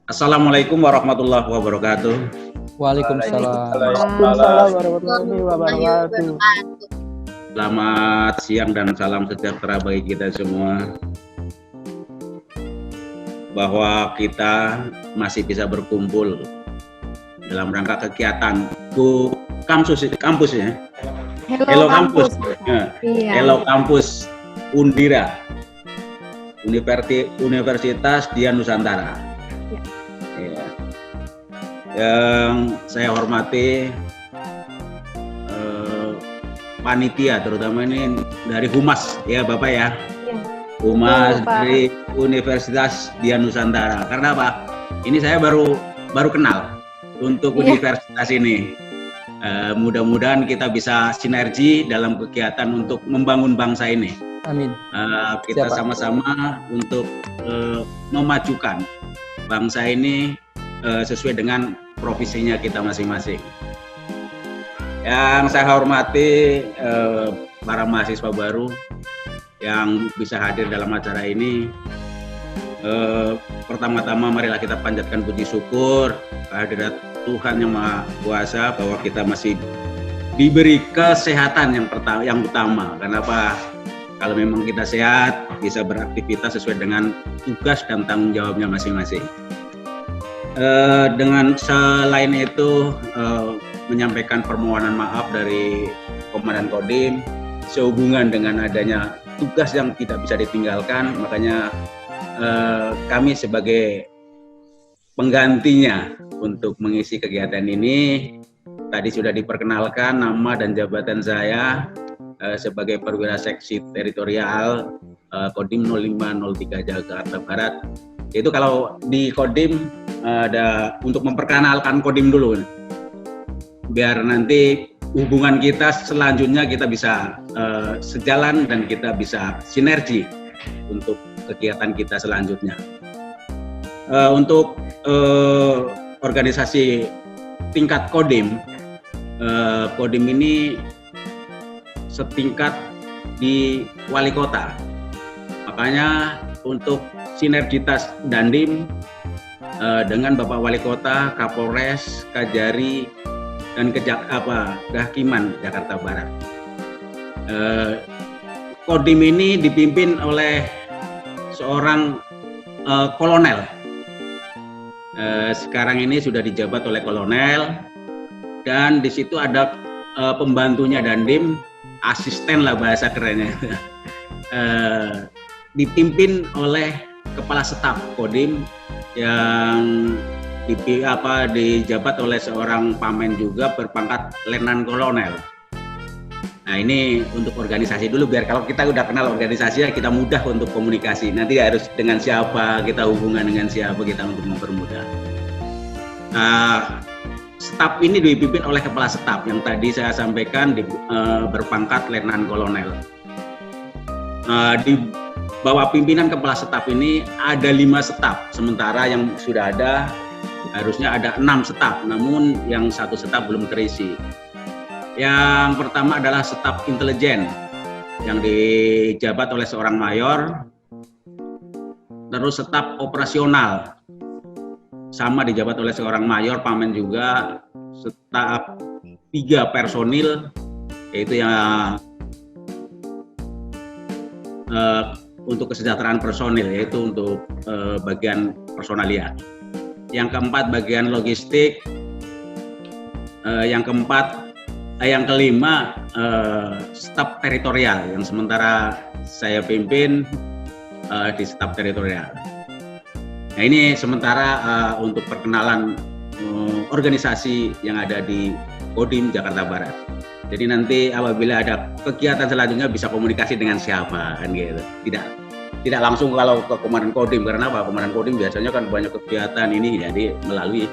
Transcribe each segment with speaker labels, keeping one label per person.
Speaker 1: Assalamualaikum warahmatullahi wabarakatuh.
Speaker 2: Waalaikumsalam.
Speaker 3: Waalaikumsalam warahmatullahi wabarakatuh.
Speaker 1: Selamat siang dan salam sejahtera bagi kita semua. Bahwa kita masih bisa berkumpul dalam rangka kegiatan kampus ya. Hello Kampus.
Speaker 3: Iya.
Speaker 1: Hello Kampus Undira. Universitas Dian Nusantara. Ya. Yang saya hormati panitia, terutama ini dari Humas ya Bapak ya. Humas dari Universitas Dian Nusantara. Karena apa? Ini saya baru kenal untuk universitas ini. Mudah-mudahan kita bisa sinergi dalam kegiatan untuk membangun bangsa ini.
Speaker 2: Amin.
Speaker 1: Kita sama-sama untuk memajukan bangsa ini sesuai dengan profesinya kita masing-masing. Yang saya hormati para mahasiswa baru yang bisa hadir dalam acara ini. Pertama-tama marilah kita panjatkan puji syukur kehadirat Tuhan Yang Maha Kuasa bahwa kita masih diberi kesehatan yang utama. Kenapa? Kalau memang kita sehat, bisa beraktivitas sesuai dengan tugas dan tanggung jawabnya masing-masing. Dengan selain itu, menyampaikan permohonan maaf dari Komandan Kodim sehubungan dengan adanya tugas yang tidak bisa ditinggalkan, makanya kami sebagai penggantinya untuk mengisi kegiatan ini. Tadi sudah diperkenalkan nama dan jabatan saya sebagai perwira seksi teritorial Kodim 0503 Jakarta Barat. Itu kalau di Kodim ada untuk memperkenalkan Kodim dulu, biar nanti hubungan kita selanjutnya kita bisa sejalan dan kita bisa sinergi untuk kegiatan kita selanjutnya. Untuk organisasi tingkat Kodim, Kodim ini setingkat di wali kota. Makanya untuk sinergitas Dandim dengan Bapak Wali Kota, Kapolres, Kajari, dan Kehakiman Jakarta Barat. Kodim ini dipimpin oleh seorang kolonel. Sekarang ini sudah dijabat oleh kolonel, dan di situ ada pembantunya Dandim, asisten lah bahasa kerennya. Dipimpin oleh kepala staf Kodim yang dijabat oleh seorang pamen juga berpangkat Letnan Kolonel. Nah, ini untuk organisasi dulu, biar kalau kita udah kenal organisasinya kita mudah untuk komunikasi. Nanti harus dengan siapa kita hubungan, dengan siapa kita untuk mempermudah. Staf ini dipimpin oleh kepala staf yang tadi saya sampaikan berpangkat Letnan Kolonel. Di bawah pimpinan kepala staf ini ada 5 staf, sementara yang sudah ada harusnya ada 6 staf, namun yang 1 staf belum terisi. Yang pertama adalah staf intelijen yang dijabat oleh seorang mayor, terus staf operasional sama dijabat oleh seorang mayor pamen juga, staf 3 personil yaitu yang untuk kesejahteraan personil, yaitu untuk bagian personalia. Yang keempat bagian logistik, yang kelima staf teritorial yang sementara saya pimpin di staf teritorial. Nah, ini sementara untuk perkenalan organisasi yang ada di Kodim Jakarta Barat. Jadi nanti apabila ada kegiatan selanjutnya bisa komunikasi dengan siapa kan gitu. Tidak langsung kalau ke Komandan Kodim, karena apa? Komandan Kodim biasanya kan banyak kegiatan ini, jadi melalui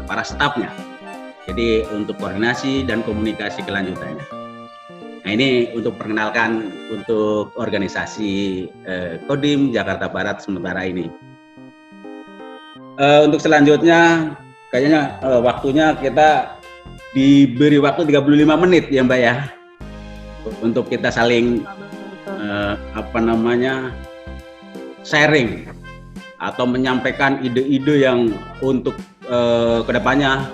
Speaker 1: para stafnya. Jadi untuk koordinasi dan komunikasi kelanjutannya. Nah, ini untuk perkenalkan untuk organisasi Kodim Jakarta Barat sementara ini. Untuk selanjutnya kayaknya waktunya kita diberi waktu 35 menit ya Mbak ya, untuk kita saling sharing atau menyampaikan ide-ide yang untuk kedepannya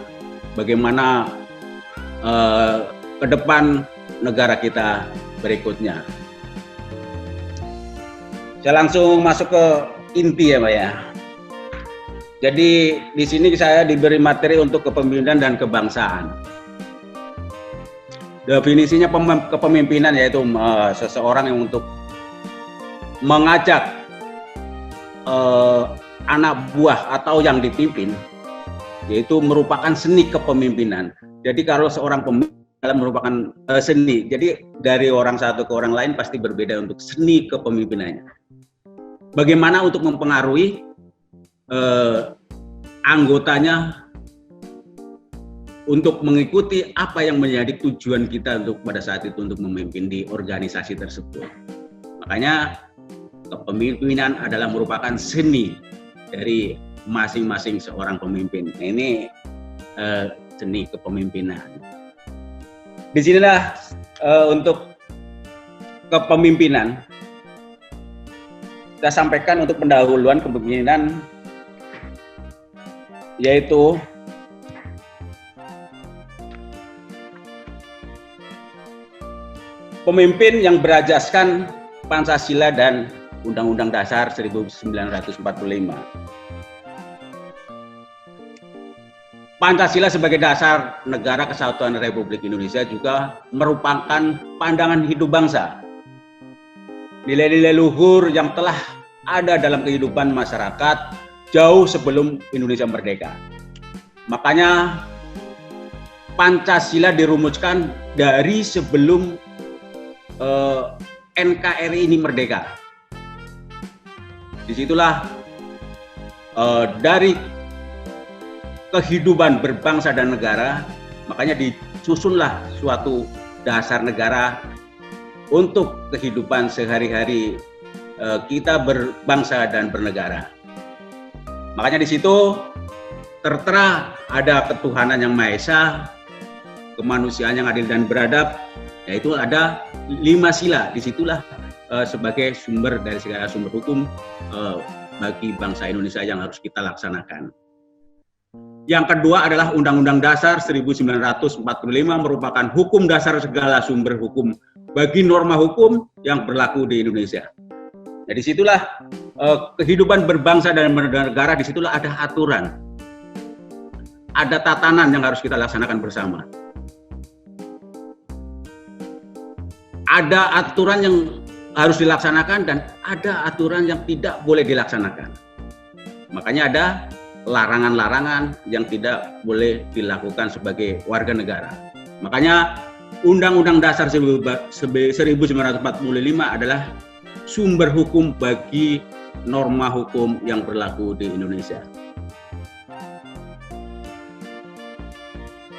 Speaker 1: bagaimana ke depan negara kita berikutnya. Saya langsung masuk ke inti ya Pak ya. Jadi di sini saya diberi materi untuk kepemimpinan dan kebangsaan. Definisinya kepemimpinan yaitu seseorang yang untuk mengajak anak buah atau yang dipimpin, yaitu merupakan seni kepemimpinan. Jadi kalau seorang pemimpin merupakan seni, jadi dari orang satu ke orang lain pasti berbeda untuk seni kepemimpinannya. Bagaimana untuk mempengaruhi anggotanya untuk mengikuti apa yang menjadi tujuan kita untuk pada saat itu untuk memimpin di organisasi tersebut. Makanya kepemimpinan adalah merupakan seni dari masing-masing seorang pemimpin. Nah, ini seni kepemimpinan. Disinilah untuk kepemimpinan kita sampaikan untuk pendahuluan kepemimpinan, yaitu pemimpin yang berajaskan Pancasila dan Undang-Undang Dasar 1945. Pancasila sebagai dasar negara kesatuan Republik Indonesia juga merupakan pandangan hidup bangsa. Nilai-nilai luhur yang telah ada dalam kehidupan masyarakat jauh sebelum Indonesia merdeka. Makanya Pancasila dirumuskan dari sebelum NKRI ini merdeka. Disitulah dari kehidupan berbangsa dan negara, makanya disusunlah suatu dasar negara untuk kehidupan sehari-hari kita berbangsa dan bernegara. Makanya di situ tertera ada ketuhanan yang Maha Esa, kemanusiaan yang adil dan beradab, yaitu ada 5 sila. Disitulah sebagai sumber dari segala sumber hukum bagi bangsa Indonesia yang harus kita laksanakan. Yang kedua adalah Undang-Undang Dasar 1945 merupakan hukum dasar segala sumber hukum bagi norma hukum yang berlaku di Indonesia. Nah, disitulah kehidupan berbangsa dan bernegara, disitulah ada aturan, ada tatanan yang harus kita laksanakan bersama. Ada aturan yang harus dilaksanakan dan ada aturan yang tidak boleh dilaksanakan. Makanya ada larangan-larangan yang tidak boleh dilakukan sebagai warga negara. Makanya Undang-Undang Dasar 1945 adalah sumber hukum bagi norma hukum yang berlaku di Indonesia.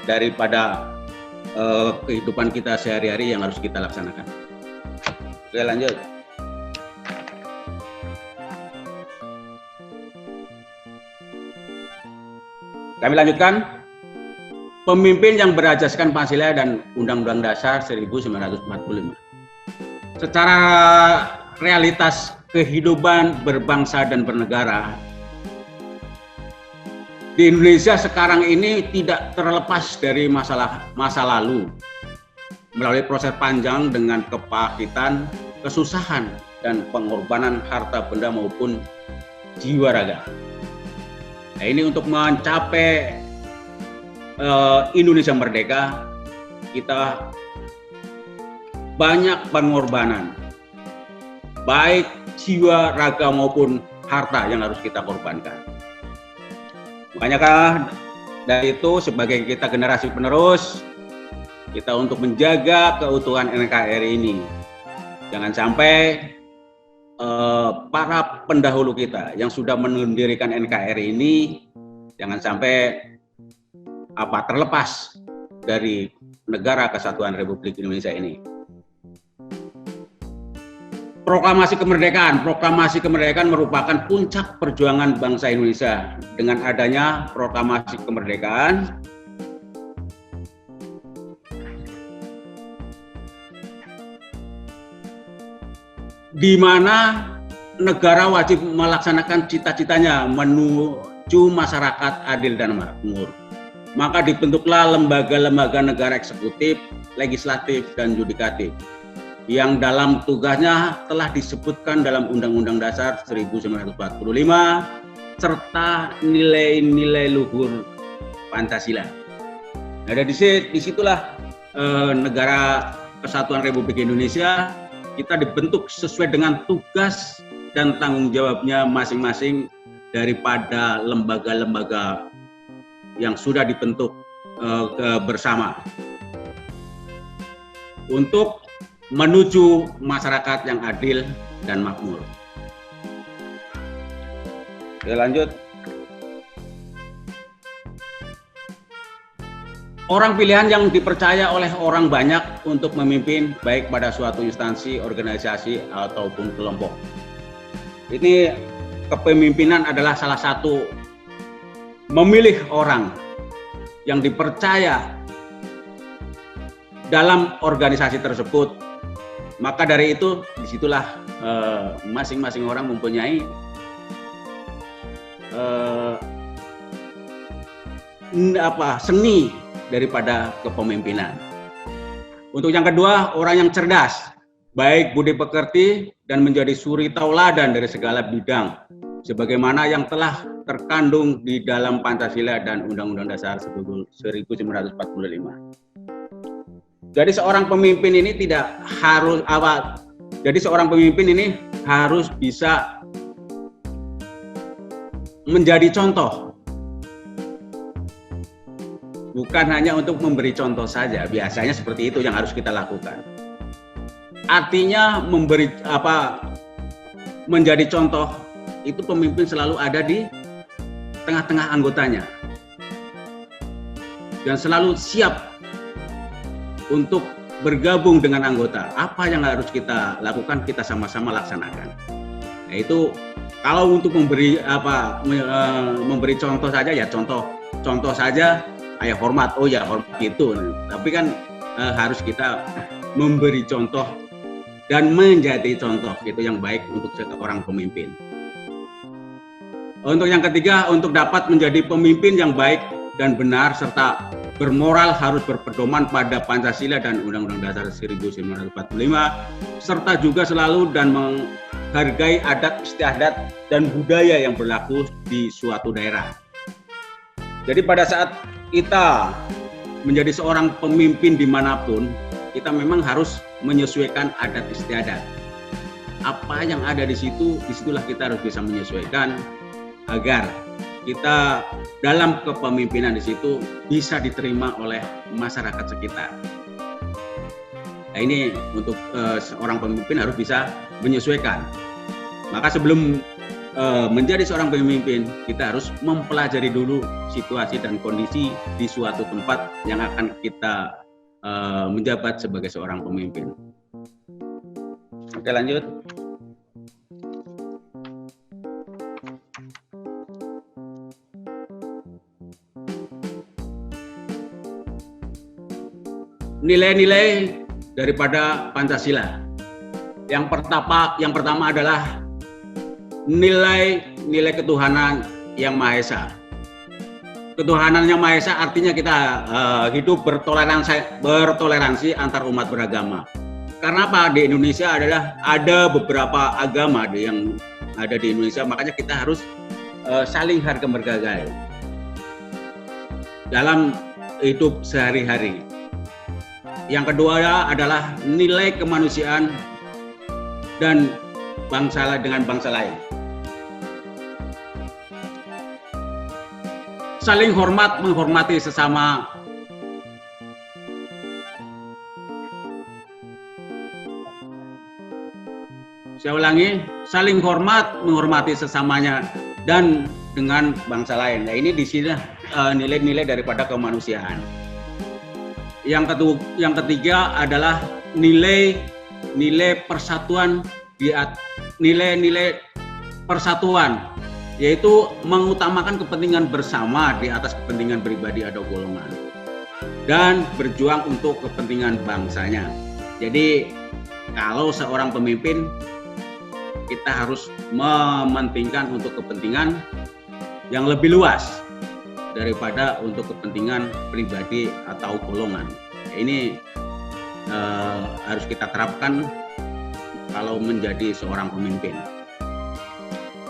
Speaker 1: Daripada kehidupan kita sehari-hari yang harus kita laksanakan. Oke, lanjut. Kami lanjutkan. Pemimpin yang berajaskan Pancasila dan Undang-Undang Dasar 1945. Secara realitas kehidupan berbangsa dan bernegara, di Indonesia sekarang ini tidak terlepas dari masa lalu melalui proses panjang dengan kepahitan, kesusahan, dan pengorbanan harta benda maupun jiwa raga. Nah, ini untuk mencapai Indonesia merdeka, kita banyak pengorbanan, baik jiwa, raga maupun harta yang harus kita korbankan. Makanya dari itu sebagai kita generasi penerus, kita untuk menjaga keutuhan NKRI ini. Jangan sampai para pendahulu kita yang sudah mendirikan NKRI ini, jangan sampai terlepas dari negara kesatuan Republik Indonesia ini. Proklamasi kemerdekaan merupakan puncak perjuangan bangsa Indonesia. Dengan adanya proklamasi kemerdekaan, di mana negara wajib melaksanakan cita-citanya menuju masyarakat adil dan makmur. Maka dibentuklah lembaga-lembaga negara eksekutif, legislatif, dan yudikatif yang dalam tugasnya telah disebutkan dalam Undang-Undang Dasar 1945 serta nilai-nilai luhur Pancasila. Nah, dari disitulah negara Kesatuan Republik Indonesia kita dibentuk sesuai dengan tugas dan tanggung jawabnya masing-masing daripada lembaga-lembaga yang sudah dibentuk bersama untuk menuju masyarakat yang adil dan makmur. Oke, lanjut. Orang pilihan yang dipercaya oleh orang banyak untuk memimpin baik pada suatu instansi, organisasi, ataupun kelompok. Ini kepemimpinan adalah salah satu memilih orang yang dipercaya dalam organisasi tersebut. Maka dari itu, disitulah masing-masing orang mempunyai seni daripada kepemimpinan. Untuk yang kedua, orang yang cerdas, baik budi pekerti dan menjadi suri tauladan dari segala bidang, sebagaimana yang telah terkandung di dalam Pancasila dan Undang-Undang Dasar 1945. Jadi seorang pemimpin ini harus bisa menjadi contoh. Bukan hanya untuk memberi contoh saja, biasanya seperti itu yang harus kita lakukan. Artinya menjadi contoh itu pemimpin selalu ada di tengah-tengah anggotanya dan selalu siap untuk bergabung dengan anggota. Apa yang harus kita lakukan, kita sama-sama laksanakan. Nah, itu kalau untuk memberi contoh saja ya contoh saja. Hormat, oh ya hormat gitu. Tapi kan harus kita memberi contoh dan menjadi contoh itu yang baik untuk seorang pemimpin. Untuk yang ketiga, untuk dapat menjadi pemimpin yang baik dan benar serta bermoral harus berpedoman pada Pancasila dan Undang-Undang Dasar 1945 serta juga selalu dan menghargai adat istiadat dan budaya yang berlaku di suatu daerah. Jadi pada saat kita menjadi seorang pemimpin dimanapun, kita memang harus menyesuaikan adat istiadat. Apa yang ada di situ, disitulah kita harus bisa menyesuaikan agar kita dalam kepemimpinan di situ bisa diterima oleh masyarakat sekitar. Nah, ini untuk seorang pemimpin harus bisa menyesuaikan. Maka sebelum menjadi seorang pemimpin, kita harus mempelajari dulu situasi dan kondisi di suatu tempat yang akan kita menjabat sebagai seorang pemimpin. Oke, lanjut. Nilai-nilai daripada Pancasila. Yang pertama adalah nilai ketuhanan yang Maha Esa. Ketuhanan yang Maha Esa artinya kita hidup bertoleransi antar umat beragama. Karena apa? Di Indonesia ada beberapa agama yang ada di Indonesia, makanya kita harus saling harga menghargai dalam hidup sehari-hari. Yang kedua adalah nilai kemanusiaan dan bangsa dengan bangsa lain. Saling hormat, menghormati sesama. Saya ulangi, saling hormat, menghormati sesamanya dan dengan bangsa lain. Nah, ini di sini nilai-nilai daripada kemanusiaan. Yang ketiga adalah nilai persatuan, nilai persatuan, yaitu mengutamakan kepentingan bersama di atas kepentingan pribadi atau golongan dan berjuang untuk kepentingan bangsanya. Jadi kalau seorang pemimpin kita harus mementingkan untuk kepentingan yang lebih luas daripada untuk kepentingan pribadi atau golongan. Ini harus kita terapkan kalau menjadi seorang pemimpin.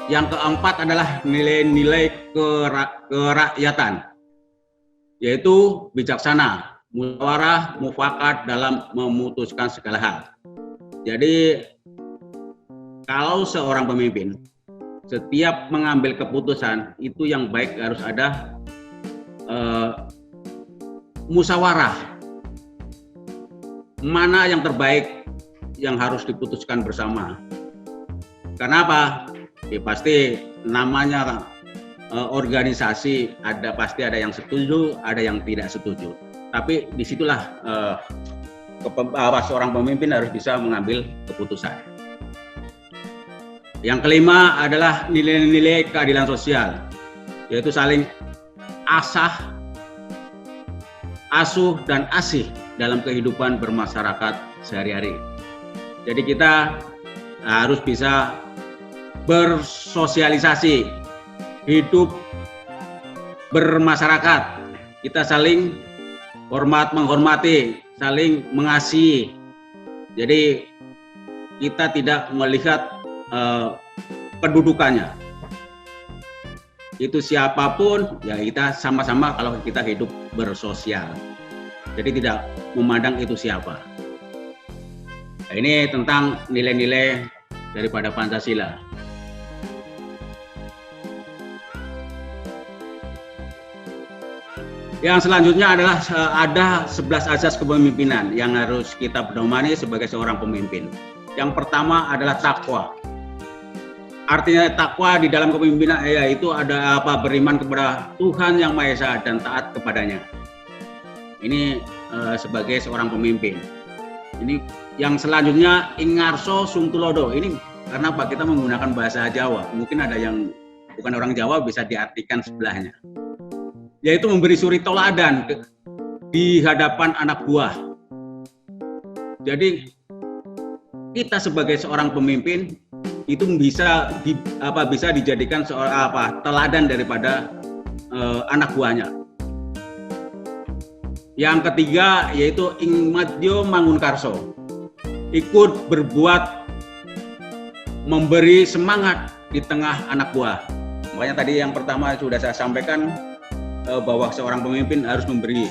Speaker 1: Yang keempat adalah nilai-nilai kerakyatan, yaitu bijaksana, musyawarah, mufakat dalam memutuskan segala hal. Jadi kalau seorang pemimpin setiap mengambil keputusan itu yang baik harus ada musyawarah. Mana yang terbaik yang harus diputuskan bersama. Karena apa? Ya pasti namanya organisasi pasti ada yang setuju, ada yang tidak setuju. Tapi disitulah seorang pemimpin harus bisa mengambil keputusan. Yang kelima adalah nilai-nilai keadilan sosial, yaitu saling asuh dan asih dalam kehidupan bermasyarakat sehari-hari. Jadi kita harus bisa bersosialisasi, hidup bermasyarakat. Kita saling menghormati, saling mengasihi. Jadi kita tidak melihat kedudukannya. Itu siapapun, ya kita sama-sama kalau kita hidup bersosial. Jadi tidak memandang itu siapa. Nah, ini tentang nilai-nilai daripada Pancasila. Yang selanjutnya adalah ada 11 azas kepemimpinan yang harus kita pedomani sebagai seorang pemimpin. Yang pertama adalah takwa. Artinya takwa di dalam kepemimpinan yaitu ada beriman kepada Tuhan Yang Maha Esa dan taat kepadanya. Ini sebagai seorang pemimpin. Ini yang selanjutnya ingarso sumtulodo. Ini karena kita menggunakan bahasa Jawa. Mungkin ada yang bukan orang Jawa bisa diartikan sebelahnya. Yaitu memberi suri toladan di hadapan anak buah. Jadi kita sebagai seorang pemimpin itu bisa dijadikan teladan daripada anak buahnya. Yang ketiga yaitu ingmadyo mangunkarso, ikut berbuat, memberi semangat di tengah anak buah. Makanya tadi yang pertama sudah saya sampaikan bahwa seorang pemimpin harus memberi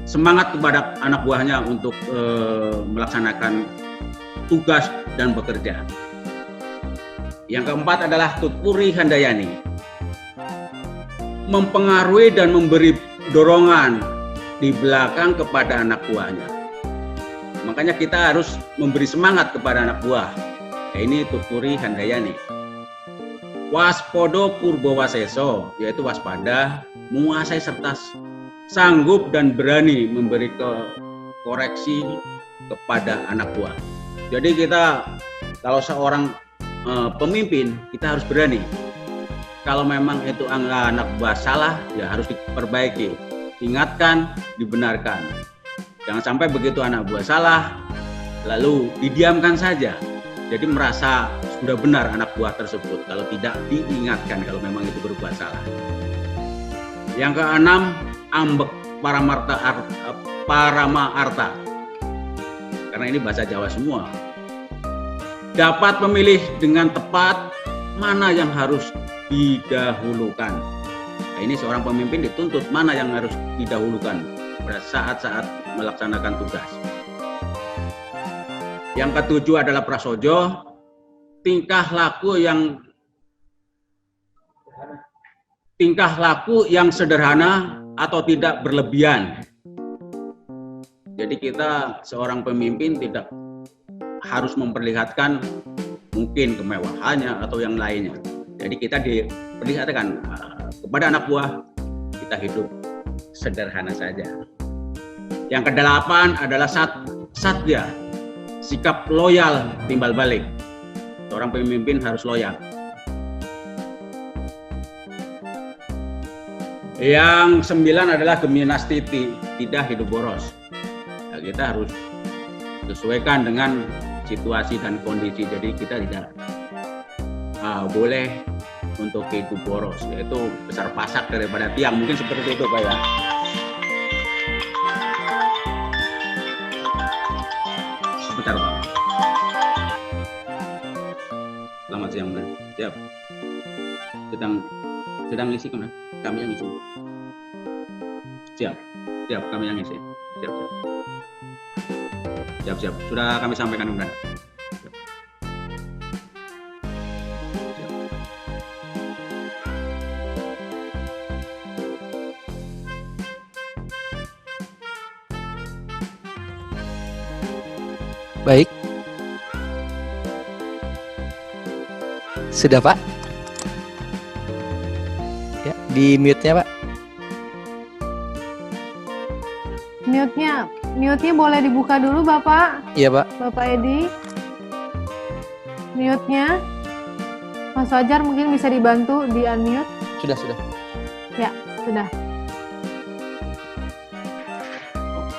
Speaker 1: semangat kepada anak buahnya untuk melaksanakan tugas dan bekerja. Yang keempat adalah tuturi handayani, mempengaruhi dan memberi dorongan di belakang kepada anak buahnya. Makanya kita harus memberi semangat kepada anak buah. Ini tuturi handayani. Waspodo purbowaseso, yaitu waspada, menguasai serta sanggup dan berani memberi koreksi kepada anak buah. Jadi kita kalau seorang pemimpin kita harus berani. Kalau memang itu anak buah salah, ya harus diperbaiki, ingatkan, dibenarkan. Jangan sampai begitu anak buah salah, lalu didiamkan saja. Jadi merasa sudah benar anak buah tersebut, kalau tidak diingatkan kalau memang itu berbuat salah. Yang keenam, ambek parama arta. Karena ini bahasa Jawa semua. Dapat memilih dengan tepat mana yang harus didahulukan. Nah, ini seorang pemimpin dituntut mana yang harus didahulukan pada saat-saat melaksanakan tugas. Yang ketujuh adalah prasojo, tingkah laku yang sederhana atau tidak berlebihan. Jadi kita seorang pemimpin tidak harus memperlihatkan mungkin kemewahannya atau yang lainnya. Jadi kita diperlihatkan kepada anak buah kita hidup sederhana saja. Yang kedelapan adalah satya, sikap loyal timbal balik. Seorang pemimpin harus loyal. Yang 9 adalah geminastiti, tidak hidup boros. Nah, kita harus sesuaikan dengan situasi dan kondisi. Jadi kita tidak boleh untuk hidup boros, yaitu besar pasak daripada tiang, mungkin seperti itu Pak ya. Sebentar Pak. Selamat siang Bang. Siap. Sedang ngisi kan? Kami yang ngisi. Siap. Kami yang ngisi. Siap. Sudah kami sampaikan Bang.
Speaker 2: Baik. Sudah Pak? Ya, di mute-nya Pak.
Speaker 3: Mute-nya boleh dibuka dulu Bapak.
Speaker 2: Iya Pak.
Speaker 3: Bapak Edi. Mute-nya. Mas Fajar mungkin bisa dibantu di unmute.
Speaker 2: Sudah.
Speaker 3: Ya, sudah.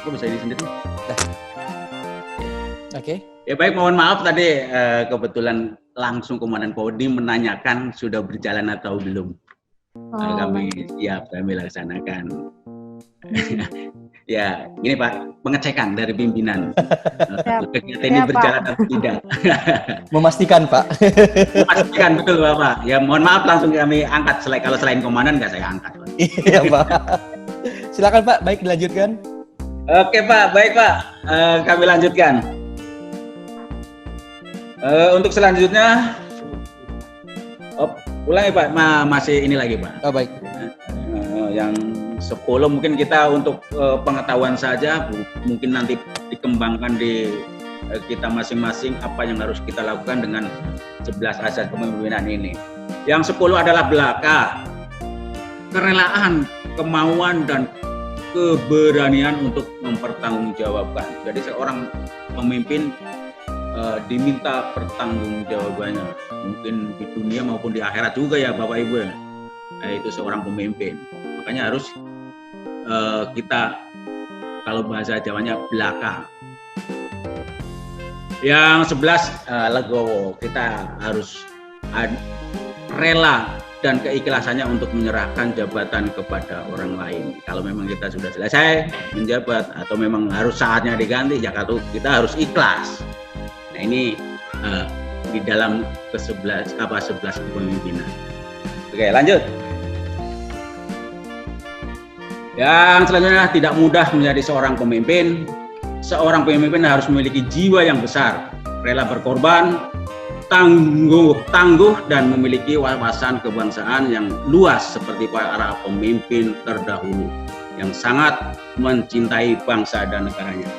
Speaker 1: Kok bisa ini sendiri?
Speaker 2: Oke.
Speaker 1: Ya baik, mohon maaf tadi kebetulan langsung Komandan Kodim menanyakan sudah berjalan atau belum. Kami siap, kami laksanakan. Ya, ini Pak, pengecekan dari pimpinan. Kegiatan ini berjalan atau tidak.
Speaker 2: Memastikan Pak.
Speaker 1: Memastikan betul Bapak. Ya mohon maaf langsung kami angkat. Kalau selain komandan nggak saya angkat.
Speaker 2: Iya Pak. Silakan Pak, baik dilanjutkan.
Speaker 1: Oke Pak, baik Pak. Kami lanjutkan. Untuk selanjutnya, ulangi Pak, masih ini lagi Pak.
Speaker 2: Oh baik.
Speaker 1: Yang 10 mungkin kita untuk pengetahuan saja, mungkin nanti dikembangkan di kita masing-masing apa yang harus kita lakukan dengan 11 asas kepemimpinan ini. Yang 10 adalah belaka, kerelaan, kemauan dan keberanian untuk mempertanggungjawabkan. Jadi seorang pemimpin diminta pertanggungjawabannya, mungkin di dunia maupun di akhirat juga ya Bapak Ibu ya. Itu seorang pemimpin. Makanya harus kita, kalau bahasa Jawanya, belaka. Yang 11 legowo, kita harus rela dan keikhlasannya untuk menyerahkan jabatan kepada orang lain. Kalau memang kita sudah selesai menjabat atau memang harus saatnya diganti, ya kita harus ikhlas. Nah ini di dalam ke-11 kepemimpinan. Oke, lanjut. Yang selanjutnya, tidak mudah menjadi seorang pemimpin. Seorang pemimpin harus memiliki jiwa yang besar, rela berkorban, tangguh dan memiliki wawasan kebangsaan yang luas seperti para pemimpin terdahulu yang sangat mencintai bangsa dan negaranya.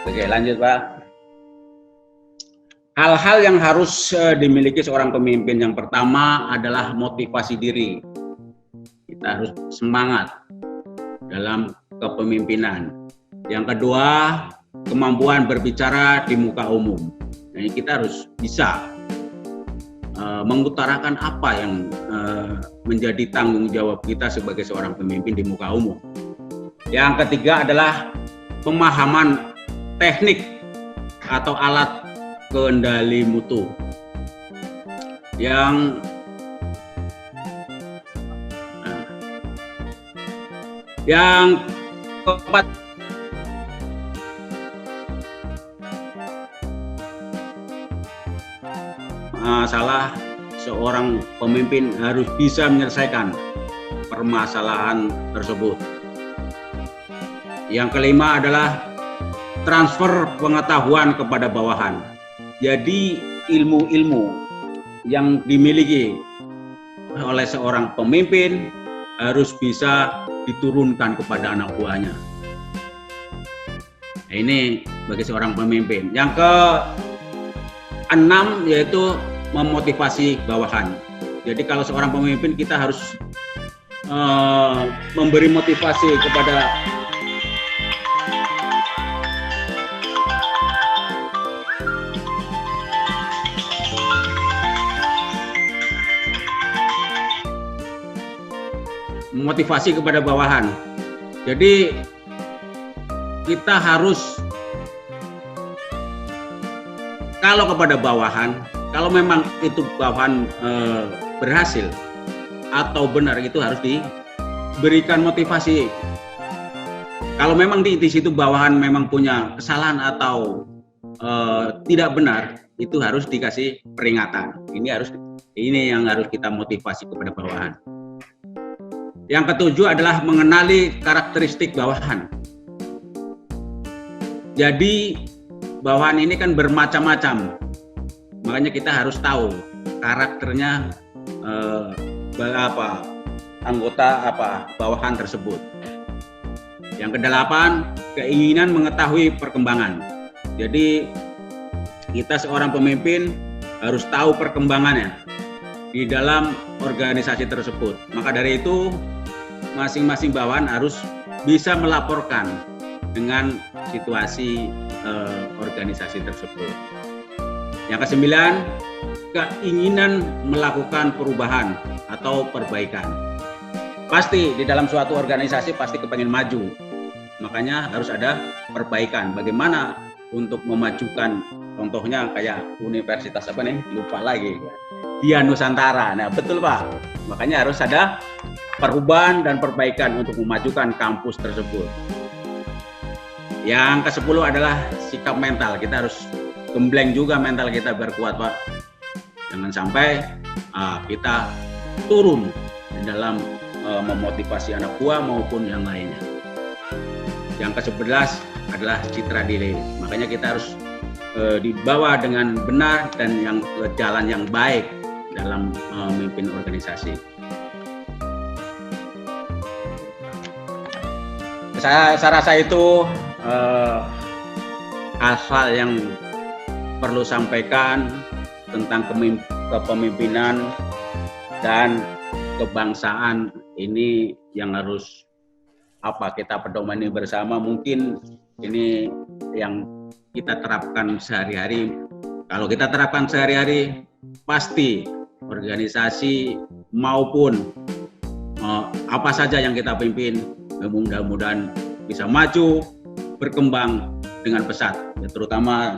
Speaker 1: Oke, lanjut Pak. Hal-hal yang harus dimiliki seorang pemimpin, yang pertama adalah motivasi diri. Kita harus semangat dalam kepemimpinan. Yang kedua, kemampuan berbicara di muka umum. Nah, kita harus bisa mengutarakan apa yang menjadi tanggung jawab kita sebagai seorang pemimpin di muka umum. Yang ketiga adalah pemahaman teknik atau alat kendali mutu. Yang keempat, masalah seorang pemimpin harus bisa menyelesaikan permasalahan tersebut. Yang kelima adalah transfer pengetahuan kepada bawahan. Jadi ilmu-ilmu yang dimiliki oleh seorang pemimpin harus bisa diturunkan kepada anak buahnya. Nah, ini bagi seorang pemimpin. Yang ke-6 yaitu memotivasi bawahan. Jadi kalau seorang pemimpin, kita harus memberi motivasi kepada bawahan. Jadi kita harus, kalau kepada bawahan, Kalau memang itu bawahan berhasil atau benar, itu harus diberikan motivasi. Kalau memang di situ bawahan memang punya kesalahan atau tidak benar, itu harus dikasih peringatan. Ini yang harus kita motivasi kepada bawahan. Yang ketujuh adalah mengenali karakteristik bawahan. Jadi bawahan ini kan bermacam-macam, makanya kita harus tahu karakternya anggota bawahan tersebut. Yang kedelapan, keinginan mengetahui perkembangan. Jadi kita seorang pemimpin harus tahu perkembangannya di dalam organisasi tersebut. Maka dari itu masing-masing bawahan harus bisa melaporkan dengan situasi organisasi tersebut. Yang kesembilan, keinginan melakukan perubahan atau perbaikan. Pasti di dalam suatu organisasi pasti kepengen maju, makanya harus ada perbaikan. Bagaimana untuk memajukan, contohnya kayak universitas lupa lagi, Dia Nusantara. Nah betul Pak, makanya harus ada perubahan dan perbaikan untuk memajukan kampus tersebut. Yang ke-10 adalah sikap mental. Kita harus gembleng juga mental kita biar kuat Pak. Jangan sampai kita turun di dalam memotivasi anak buah maupun yang lainnya. Yang ke-11 adalah citra diri. Makanya kita harus dibawa dengan benar dan yang jalan yang baik dalam memimpin organisasi. Saya rasa itu hal-hal yang perlu sampaikan tentang kepemimpinan dan kebangsaan ini yang harus kita pedomani bersama. Mungkin ini yang kita terapkan sehari-hari. Kalau kita terapkan sehari-hari, pasti organisasi maupun apa saja yang kita pimpin mudah-mudahan bisa maju, berkembang dengan pesat. Ya, terutama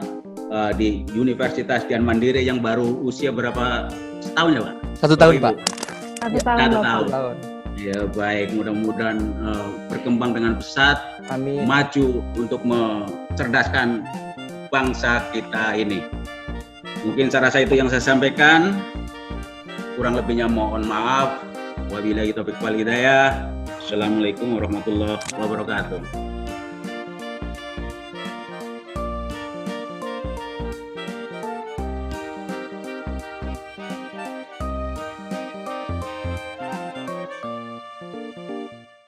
Speaker 1: di Universitas Dian Mandiri yang baru usia berapa setahun ya Pak?
Speaker 2: 1 tahun Pak.
Speaker 3: 1 tahun.
Speaker 2: 1 tahun.
Speaker 1: Ya baik, mudah-mudahan berkembang dengan pesat,
Speaker 2: Amin.
Speaker 1: maju untuk mencerdaskan bangsa kita ini. Mungkin saya rasa itu yang saya sampaikan. Kurang lebihnya mohon maaf. Wabillahi taufiq wal hidayah. Assalamualaikum warahmatullahi wabarakatuh.